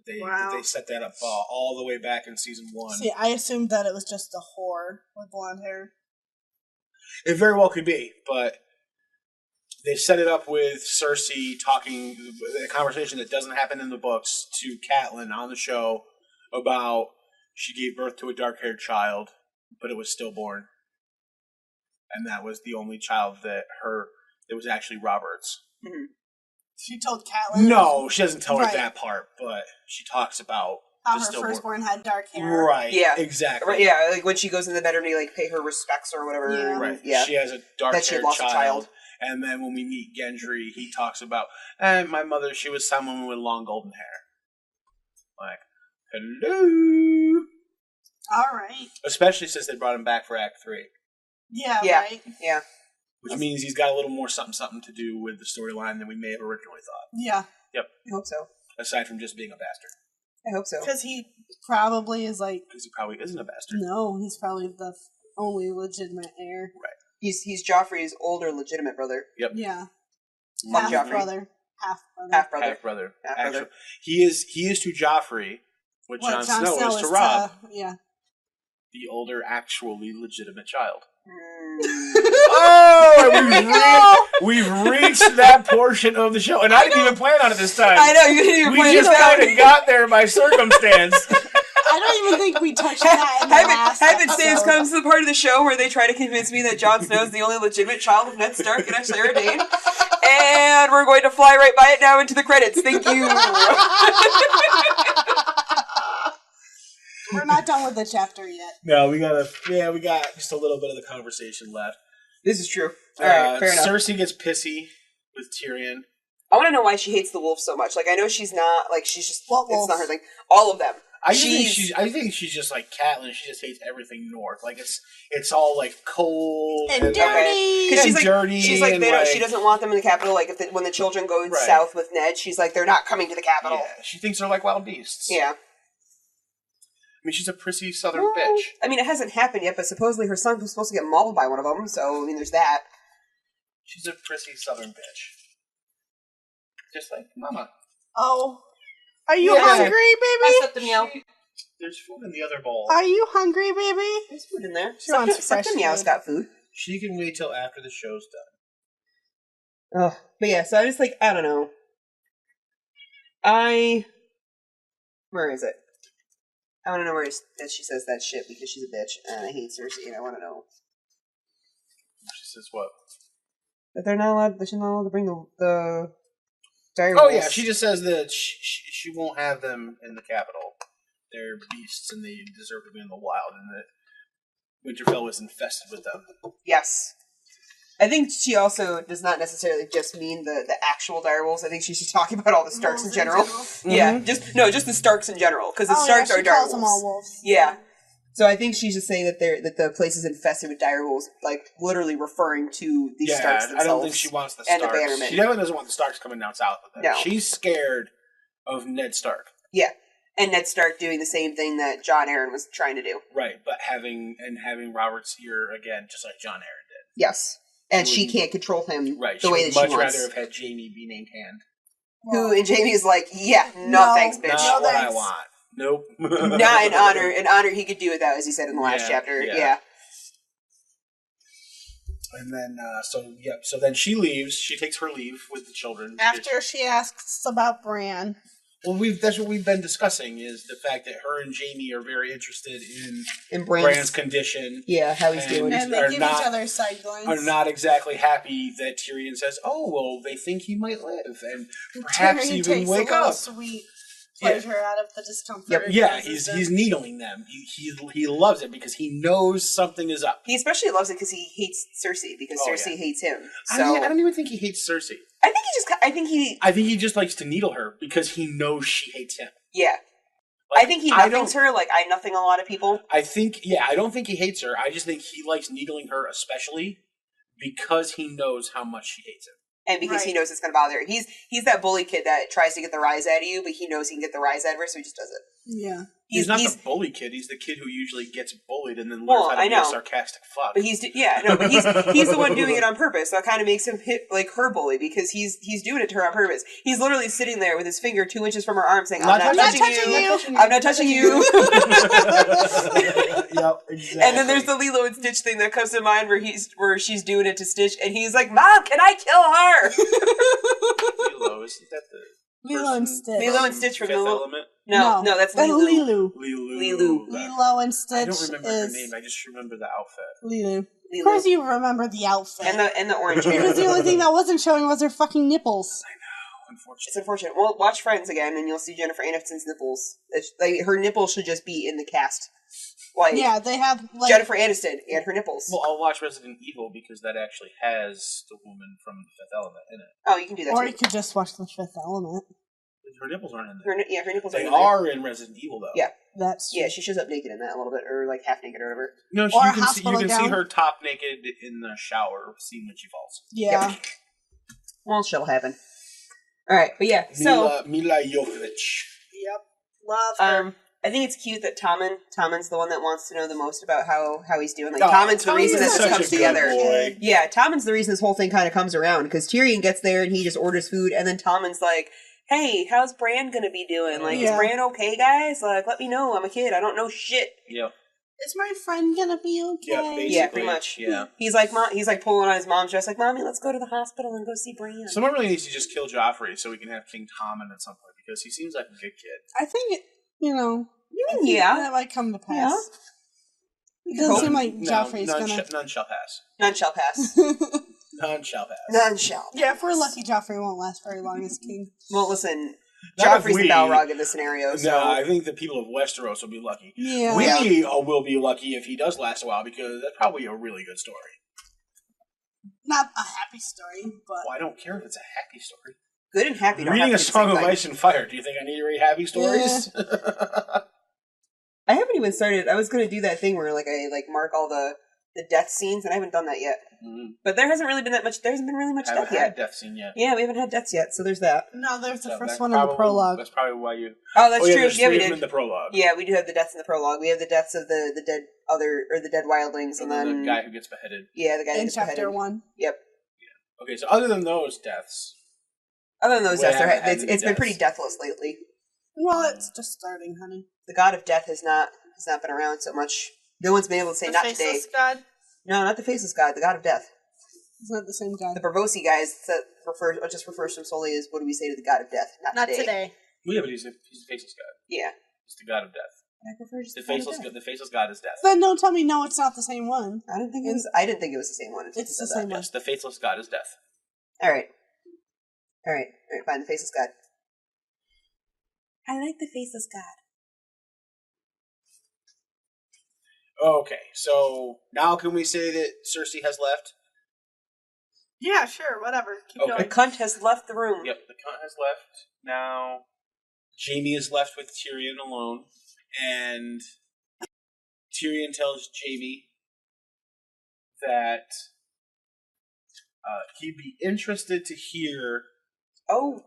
That they set that up all the way back in season 1. See, I assumed that it was just a whore with blonde hair. It very well could be, but they set it up with Cersei talking, a conversation that doesn't happen in the books, to Catelyn on the show about she gave birth to a dark-haired child, but it was stillborn. And that was the only child that was actually Robert's. Mm-hmm. She told Catelyn? No, she doesn't tell her that part, but she talks about how her firstborn had dark hair. Right, yeah. Exactly. Right, yeah, like when she goes in the bedroom to pay her respects or whatever. Yeah. Right, yeah. She has a dark-haired child. And then when we meet Gendry, he talks about, my mother, she was some woman with long golden hair. Like, hello? Alright. Especially since they brought him back for Act 3. Yeah, right? Yeah. Which means he's got a little more something to do with the storyline than we may have originally thought. Yeah. Yep. I hope so. Aside from just being a bastard. I hope so. Because he probably is like... Because he probably isn't a bastard. No, he's probably the only legitimate heir. Right. He's Joffrey's older legitimate brother. Yep. Yeah. Half brother. Half-brother. Actually, he is to Joffrey what Jon Snow is to Robb. Yeah. The older, actually legitimate child. We've reached that portion of the show, and I didn't even plan on it this time. I know, you didn't even plan it. We just kind of got there by circumstance. I don't even think we touched that in the last episode. comes to the part of the show where they try to convince me that Jon Snow is the only legitimate child of Ned Stark and Ashley Dane. And we're going to fly right by it now into the credits. Thank you. We're not done with the chapter yet. No, we got just a little bit of the conversation left. This is true. All right, fair enough. Cersei gets pissy with Tyrion. I want to know why she hates the wolves so much. Like, I know she's not, like, she's just, what it's not her thing. All of them. I think she's just like Catelyn. She just hates everything north. Like it's all like cold and dirty. Because she's like dirty. She's like she doesn't want them in the capital. Like when the children go south with Ned, she's like they're not coming to the capital. Yeah, she thinks they're like wild beasts. Yeah. I mean, she's a prissy southern bitch. I mean, it hasn't happened yet, but supposedly her son was supposed to get mauled by one of them. So I mean, there's that. She's a prissy southern bitch, just like Mama. Oh. Are you Yeah. hungry, Pass baby? up the meow. There's food in the other bowl. Are you hungry, baby? There's food in there. She wants Suck fresh the meow's food. got food. She can wait till after the show's done. Oh, but yeah, so I just like, I don't know. Where is it? I want to know where that she says that shit because she's a bitch and I hate Cersei and I want to know. She says what? That she's not allowed to bring the dire Oh wolves. yeah, she just says that she won't have them in the capital. They're beasts and they deserve to be in the wild, and that Winterfell was infested with them. Yes. I think she also does not necessarily just mean the actual direwolves. I think she's just talking about all the Starks in general. Yeah, just the Starks in general, because the Starks are direwolves. Calls them all wolves. Yeah. So I think she's just saying that the place is infested with direwolves, like literally referring to the Starks themselves. I don't think she wants the Starks. And the Bannermen. She definitely doesn't want the Starks coming down south with them. No. She's scared of Ned Stark. Yeah. And Ned Stark doing the same thing that Jon Arryn was trying to do. Right, but having Robert's ear again, just like Jon Arryn did. Yes. And she can't control him the way that she wants. She would much rather have had Jamie be named Hand. Who, and Jamie is like, no thanks, bitch. Not what I want. Nope. Not in honor. In honor, he could do it, that, as he said in the last chapter. Yeah. And then, so then she leaves. She takes her leave with the children. After she asks about Bran. Well, that's what we've been discussing, is the fact that her and Jamie are very interested in Bran's condition. Yeah, how he's doing. And they give each other side glances. Are not exactly happy that Tyrion says, "Oh, well, they think he might live, and perhaps Tyrion even takes wake a up." Sweet pleasure out of the discomfort. Yep. Yeah, he's needling them. He loves it because he knows something is up. He especially loves it because he hates Cersei, because Cersei hates him. So I don't even think he hates Cersei. I think he just likes to needle her because he knows she hates him. Yeah. Like, I think he nothings her like I nothing a lot of people. I don't think he hates her. I just think he likes needling her especially because he knows how much she hates him. And because he knows it's going to bother her. He's that bully kid that tries to get the rise out of you, but he knows he can get the rise out of her, so he just does it. Yeah. He's not the bully kid. He's the kid who usually gets bullied and then learns how to be a sarcastic fuck. But he's the one doing it on purpose, so it kind of makes him hit like her bully because he's doing it to her on purpose. He's literally sitting there with his finger 2 inches from her arm saying, I'm not touching you. I'm not touching you. Yep, exactly. And then there's the Lilo and Stitch thing that comes to mind where she's doing it to Stitch and he's like, Mom, can I kill her? Lilo, isn't that the Lilo and Stitch. Lilo and Stitch from Fifth Element? No, that's Lilu. Lilu. Lilo and Stitch. I don't remember her name. I just remember the outfit. Lilu. Of course, you remember the outfit and the orange hair. Because the only thing that wasn't showing was her fucking nipples. I know. Unfortunately, it's unfortunate. Well, watch Friends again, and you'll see Jennifer Aniston's nipples. Like her nipples should just be in the cast. Like they have Jennifer Aniston and her nipples. Well, I'll watch Resident Evil because that actually has the woman from the Fifth Element in it. Oh, you can do that. Or too. you could just watch the Fifth Element. Her nipples aren't in there. Her nipples they are in Resident Evil, though. Yeah, that's true. Yeah. She shows up naked in that a little bit, or like half naked or whatever. No, you can see her top naked in the shower scene when she falls. Yeah. Yep. Well, shit'll happen. All right, but yeah. So Mila Jovovich. Yep, love her. I think it's cute that Tommen's the one that wants to know the most about how he's doing. Like Tommen's the reason that this comes together. Boy. Yeah, Tommen's the reason this whole thing kind of comes around because Tyrion gets there and he just orders food, and then Tommen's like, "Hey, how's Bran gonna be doing? Like, is Bran okay, guys? Like, let me know. I'm a kid. I don't know shit." Yep. Is my friend gonna be okay? Yeah, pretty much. Yeah. He's like pulling on his mom's dress, like, "Mommy, let's go to the hospital and go see Bran." Someone really needs to just kill Joffrey so we can have King Tommen at some point because he seems like a good kid. I think that might come to pass. Yeah. It doesn't seem like Joffrey's gonna. None shall pass. None shall pass. None shall pass. None shall. Yeah, if we're lucky, Joffrey won't last very long as king. Well, listen, Joffrey's the Balrog in this scenario. So. No, I think the people of Westeros will be lucky. Yeah. We will be lucky if he does last a while because that's probably a really good story. Not a happy story, but... Well, I don't care if it's a happy story. Good and happy. Reading A Song of Ice and Fire. Do you think I need to read happy stories? Yeah. I haven't even started. I was going to do that thing where I mark all the death scenes, and I haven't done that yet. Mm-hmm. But there hasn't really been that much. There hasn't been really much death yet. Death scene yet. Yeah, we haven't had deaths yet, so there's that. No, there's the first one in the prologue. That's probably why you. Oh, that's true. Yeah, we did in the prologue. Yeah, we do have the deaths in the prologue. We have the deaths of the dead dead wildlings, and then the guy who gets beheaded. Yeah, the guy who gets beheaded. In chapter 1. Yep. Yeah. Okay, so other than those deaths, Other than those We deaths, haven't had it's been deaths. pretty deathless lately. Well, it's just starting, honey. The god of death has not been around so much. No one's been able to say The not faceless today. god? No, not the faceless god. The god of death. It's not the same god. The Barbosi guys that just refers to him solely as what do we say to the god of death? Not today. Well, yeah, but he's the faceless god. Yeah. He's the god of death. I prefer just The faceless god is death. Then don't tell me no, it's not the same one. I didn't think it was the same one. It's the same one. Yes, the faceless god is death. All right, fine. The faceless god. I like the faceless god. Okay, so now can we say that Cersei has left? Yeah, sure, whatever. Keep Okay. The cunt has left the room. Yep, the cunt has left. Now, Jamie is left with Tyrion alone, and Tyrion tells Jamie that he'd be interested to hear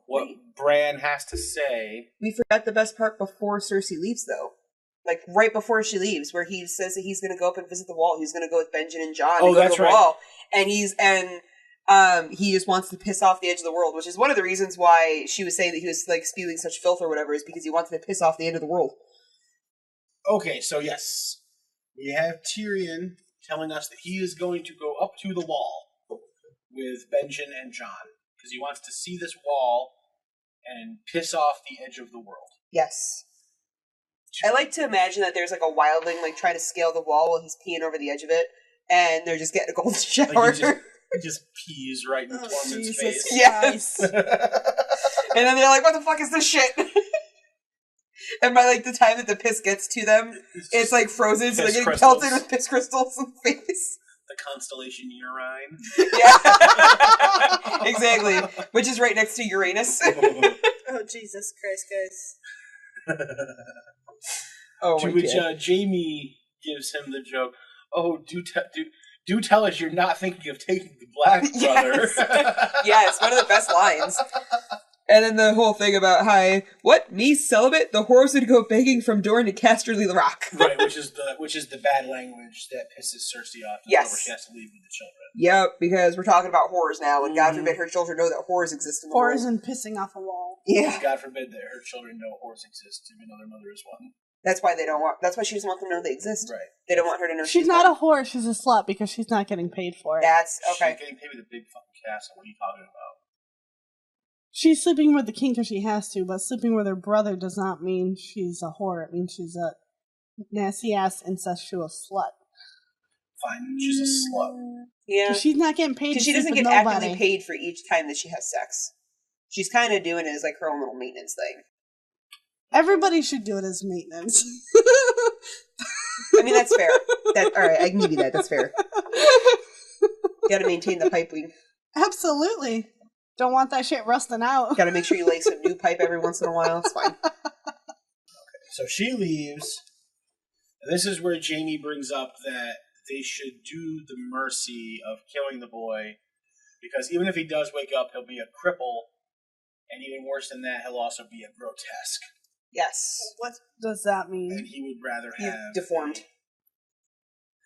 what Bran has to say. We forgot the best part before Cersei leaves, though. Like, right before she leaves, where he says that he's going to go up and visit the wall. He's going to go with Benjen and Jon to go to the wall. And he just wants to piss off the edge of the world, which is one of the reasons why she was saying that he was, like, spewing such filth or whatever, is because he wanted to piss off the end of the world. Okay, so yes, we have Tyrion telling us that he is going to go up to the wall with Benjen and Jon, because he wants to see this wall and piss off the edge of the world. Yes. I like to imagine that there's like a wildling like trying to scale the wall while he's peeing over the edge of it, and they're just getting a golden shower. Like he just pees right in Tormund's face. Yes. And then they're like, "What the fuck is this shit?" And by like the time that the piss gets to them, it's like frozen, so they're getting pelted with piss crystals in the face. The constellation Urine. Yeah. Exactly. Which is right next to Uranus. Oh, Jesus Christ, guys. To which Jamie gives him the joke, "Oh, do tell us you're not thinking of taking the Black Brother." Yes, one of the best lines. And then the whole thing about me celibate? The whores would go begging from Dorne to Casterly the Rock. Right, which is the bad language that pisses Cersei off. Yes, where she has to leave with the children. Yep, because we're talking about whores now, and God forbid her children know that whores exist in the world. Whores and pissing off a wall. Yeah, God forbid that her children know whores exist, even though their mother is one. That's why they don't want. That's why she doesn't want them to know they exist. Right. They don't want her to know. She's not a whore. She's a slut because she's not getting paid for it. That's okay. She's getting paid with a big fucking castle. What are you talking about? She's sleeping with the king because she has to, but sleeping with her brother does not mean she's a whore. It means she's a nasty-ass incestuous slut. Fine, she's a slut. Yeah. She's not getting paid. Because she doesn't get actively paid for each time that she has sex. She's kind of doing it as like her own little maintenance thing. Everybody should do it as maintenance. I mean, that's fair. All right, I can give you that. That's fair. You gotta maintain the piping. Absolutely. Don't want that shit rusting out. Gotta make sure you lay some new pipe every once in a while. It's fine. Okay, so she leaves. And this is where Jamie brings up that they should do the mercy of killing the boy, because even if he does wake up, he'll be a cripple, and even worse than that, he'll also be a grotesque. Yes. What does that mean? And he would rather have deformed.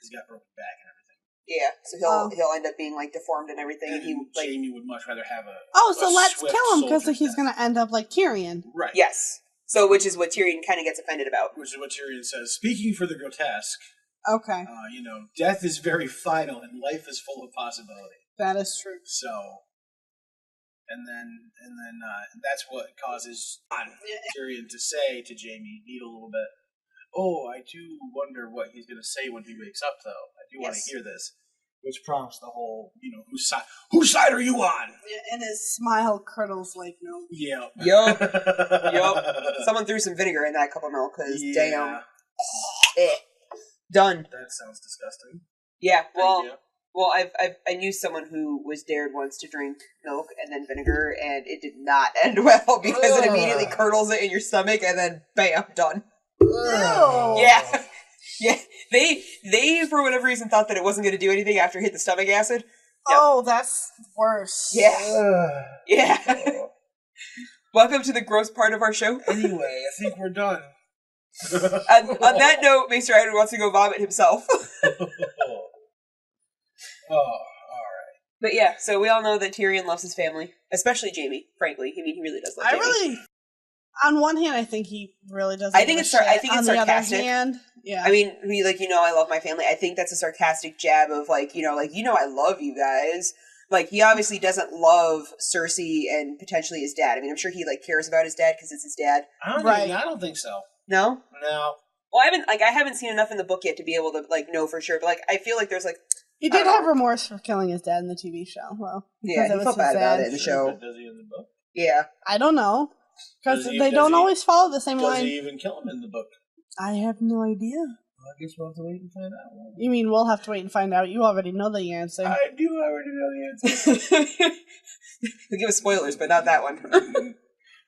He's got broken back and everything. Yeah, so he'll end up being like deformed and everything. And Jamie would much rather have so let's kill him because he's going to end up like Tyrion. Right. Yes. So which is what Tyrion kind of gets offended about. Which is what Tyrion says. Speaking for the grotesque. Okay. Death is very final and life is full of possibility. That is true. So, and then that's what causes Tyrion to say to Jamie, need a little bit. Oh, I do wonder what he's going to say when he wakes up, though. I do want to hear this. Which prompts the whole, whose side are you on? Yeah, and his smile curdles like milk. Yeah. Yup. Someone threw some vinegar in that cup of milk, because damn. Done. That sounds disgusting. Yeah, well, I knew someone who was dared once to drink milk and then vinegar, and it did not end well, because it immediately curdles it in your stomach, and then bam, done. Yeah. Yeah, they for whatever reason thought that it wasn't going to do anything after it hit the stomach acid. Yep. Oh, that's worse. Yeah. Yeah. Welcome to the gross part of our show. Anyway, I think we're done. On that note, Maester Ironwood wants to go vomit himself. Oh, alright. But yeah, so we all know that Tyrion loves his family, especially Jamie. Frankly, I mean, he really does love Jamie. On one hand, I think he really does. I think it's sarcastic. On the other hand, yeah. I mean, I love my family. I think that's a sarcastic jab of I love you guys. Like, he obviously doesn't love Cersei and potentially his dad. I mean, I'm sure he cares about his dad because it's his dad. I don't think so. No? No. Well, I haven't seen enough in the book yet to be able to know for sure. But I feel like there's he did have remorse for killing his dad in the TV show. Well, yeah, he felt bad about it in the show. Does he in the book? Yeah, I don't know because they don't always follow the same line. Does he even kill him in the book? I have no idea. Well, I guess we'll have to wait and find out. You mean we'll have to wait and find out? You already know the answer. I do already know the answer. They give us spoilers, but not that one.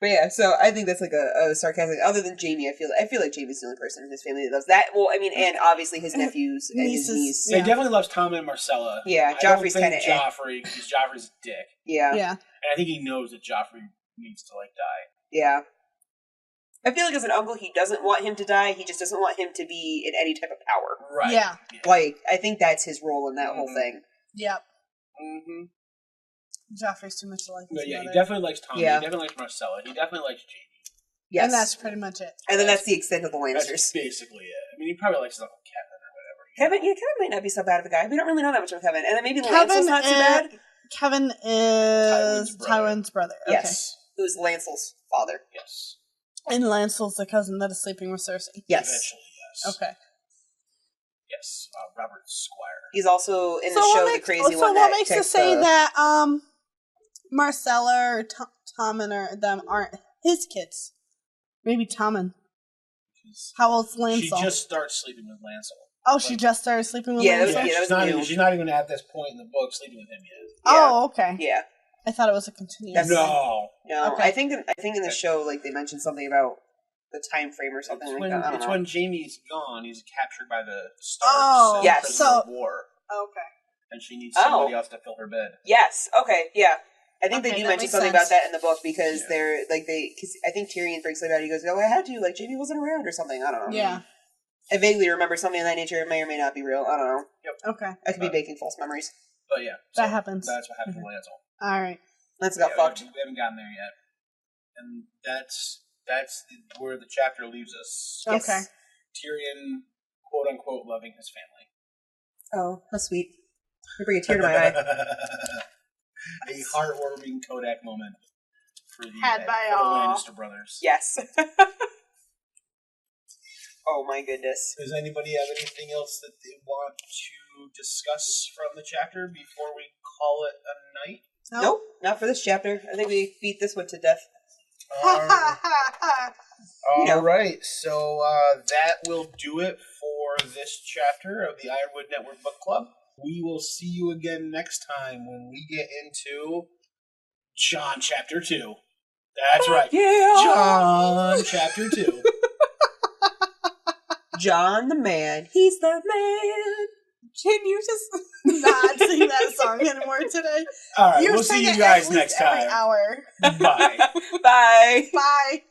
But yeah, so I think that's a sarcastic. Other than Jamie, I feel like Jamie's the only person in his family that loves that. Well, I mean, and obviously his nephews and his niece. Yeah. He definitely loves Tom and Marcella. Yeah, Joffrey's kind of Joffrey because Joffrey's a dick. Yeah, yeah, and I think he knows that Joffrey needs to die. Yeah, I feel like as an uncle, he doesn't want him to die. He just doesn't want him to be in any type of power. Right. Yeah. I think that's his role in that whole thing. Yep. Mm-hmm. Joffrey's too much to like his mother. He definitely likes Tom. Yeah. He definitely likes Marcella. He definitely likes Jamie. Yes. And that's pretty much it. And then that's the extent of the Lannisters. That's basically it. I mean, he probably likes his Uncle Kevin or whatever. Kevin might not be so bad of a guy. We don't really know that much about Kevin. And then maybe Lancel's not too bad. Kevin is Tywin's brother. Okay. Yes. Who's Lancel's father. Yes. And Lancel's the cousin that is sleeping with Cersei. Yes. Eventually, yes. Okay. Yes. Robert Squire. He's also in the show the crazy one. So what makes us say that Marcella or Tommen or them aren't his kids? Maybe Tommen. How old's Lancel? She just starts sleeping with Lancel. Oh, she just started sleeping with Lancel? She's not even at this point in the book sleeping with him yet. Yeah. Oh, okay. Yeah. I thought it was a continuous. No. Okay. I think in the show, they mentioned something about the time frame or something that. It's when Jamie's gone. He's captured by the Starks. Oh, yes. Prisoner of war. Okay. And she needs somebody else to fill her bed. Yes. Okay. Yeah. I think they do mention something about that in the book because because I think Tyrion freaks about it. He goes, "Oh, I had to. Jamie wasn't around or something. I don't know." Yeah. I vaguely remember something of that nature. It may or may not be real. I don't know. Yep. Okay. I could be making false memories. But yeah. That happens. That's what happened to Lancel. All right. Lancel got fucked. We haven't gotten there yet. And that's where the chapter leaves us. Yes. Okay. Tyrion, quote unquote, loving his family. Oh, how sweet. You bring a tear to my eye. A heartwarming Kodak moment for the Lannister brothers. Yes. Oh my goodness. Does anybody have anything else that they want to discuss from the chapter before we call it a night? Nope, not for this chapter. I think we beat this one to death. All right, so that will do it for this chapter of the Ironwood Network Book Club. We will see you again next time when we get into Jon Chapter 2. That's right. Yeah. Jon Chapter 2. Jon the man. He's the man. Can you just not sing that song anymore today? All right, we'll see you guys next time. Every hour. Bye. Bye. Bye.